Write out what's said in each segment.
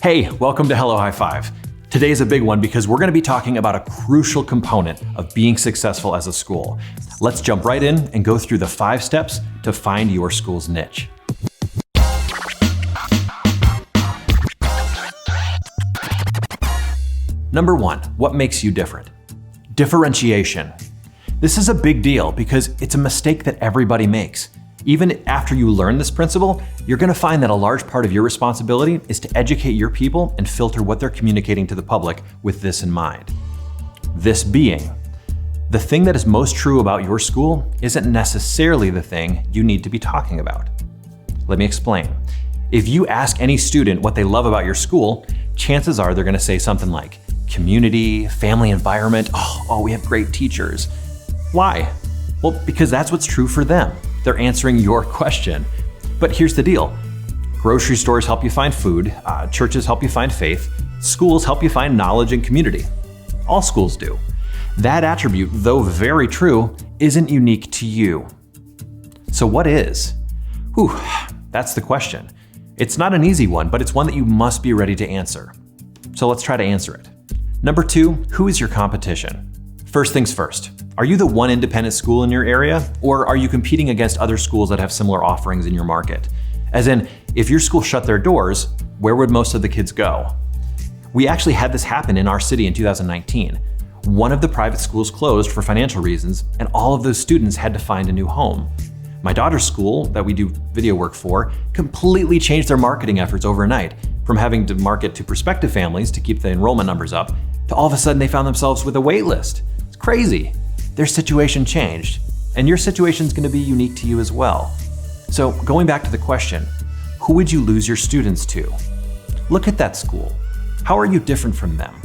Hey, welcome to Hello High Five. Today's a big one because we're going to be talking about a crucial component of being successful as a school. Let's jump right in and go through the 5 steps to find your school's niche. Number 1, what makes you different? Differentiation. This is a big deal because it's a mistake that everybody makes. Even after you learn this principle, you're going to find that a large part of your responsibility is to educate your people and filter what they're communicating to the public with this in mind. This being, the thing that is most true about your school isn't necessarily the thing you need to be talking about. Let me explain. If you ask any student what they love about your school, chances are they're going to say something like community, family environment, oh, we have great teachers. Why? Well, because that's what's true for them. They're answering your question. But here's the deal. Grocery stores help you find food, churches help you find faith, schools help you find knowledge and community. All schools do. That attribute, though very true, isn't unique to you. So what is? That's the question. It's not an easy one, but it's one that you must be ready to answer. So let's try to answer it. Number 2, who is your competition? First things first. Are you the one independent school in your area, or are you competing against other schools that have similar offerings in your market? As in, if your school shut their doors, where would most of the kids go? We actually had this happen in our city in 2019. One of the private schools closed for financial reasons, and all of those students had to find a new home. My daughter's school, that we do video work for, completely changed their marketing efforts overnight, from having to market to prospective families to keep the enrollment numbers up, to all of a sudden they found themselves with a wait list. It's crazy. Their situation changed, and your situation is going to be unique to you as well. So going back to the question, who would you lose your students to? Look at that school. How are you different from them?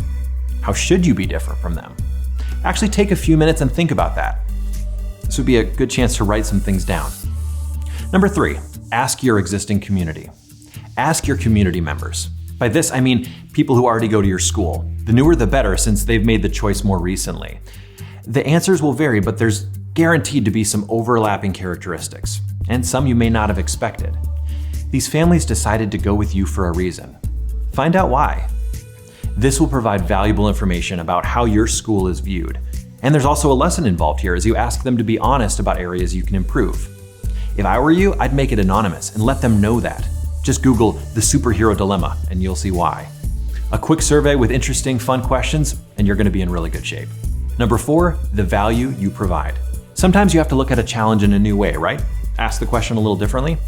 How should you be different from them? Actually take a few minutes and think about that. This would be a good chance to write some things down. Number 3, ask your existing community. Ask your community members. By this, I mean people who already go to your school. The newer the better, since they've made the choice more recently. The answers will vary, but there's guaranteed to be some overlapping characteristics, and some you may not have expected. These families decided to go with you for a reason. Find out why. This will provide valuable information about how your school is viewed. And there's also a lesson involved here as you ask them to be honest about areas you can improve. If I were you, I'd make it anonymous and let them know that. Just Google the superhero dilemma and you'll see why. A quick survey with interesting, fun questions, and you're going to be in really good shape. Number 4, the value you provide. Sometimes you have to look at a challenge in a new way, right? Ask the question a little differently.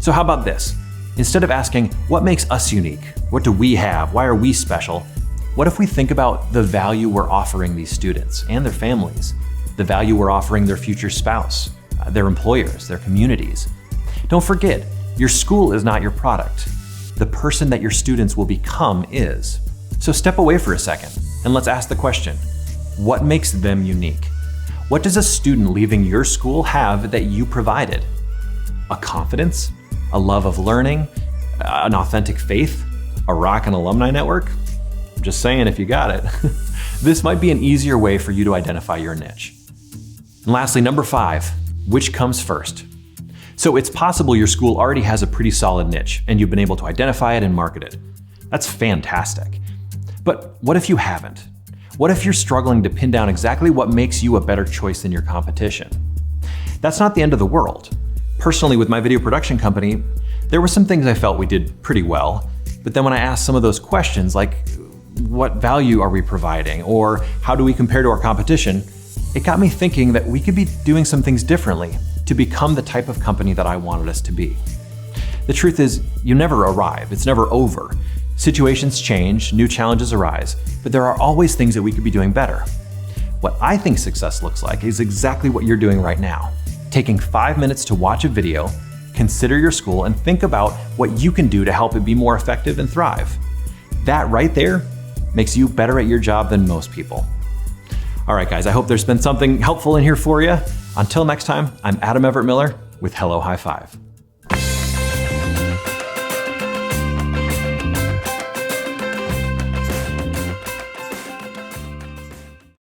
So how about this? Instead of asking, what makes us unique? What do we have? Why are we special? What if we think about the value we're offering these students and their families? The value we're offering their future spouse, their employers, their communities. Don't forget, your school is not your product. The person that your students will become is. So step away for a second and let's ask the question, what makes them unique? What does a student leaving your school have that you provided? A confidence? A love of learning? An authentic faith? A rock and alumni network? I'm just saying if you got it. This might be an easier way for you to identify your niche. And lastly, number 5, which comes first? So it's possible your school already has a pretty solid niche and you've been able to identify it and market it. That's fantastic. But what if you haven't? What if you're struggling to pin down exactly what makes you a better choice than your competition? That's not the end of the world. Personally, with my video production company, there were some things I felt we did pretty well, but then when I asked some of those questions like, what value are we providing? Or how do we compare to our competition? It got me thinking that we could be doing some things differently to become the type of company that I wanted us to be. The truth is, you never arrive, it's never over. Situations change, new challenges arise, but there are always things that we could be doing better. What I think success looks like is exactly what you're doing right now. Taking 5 minutes to watch a video, consider your school, and think about what you can do to help it be more effective and thrive. That right there makes you better at your job than most people. All right, guys, I hope there's been something helpful in here for you. Until next time, I'm Adam Everett Miller with Hello High Five.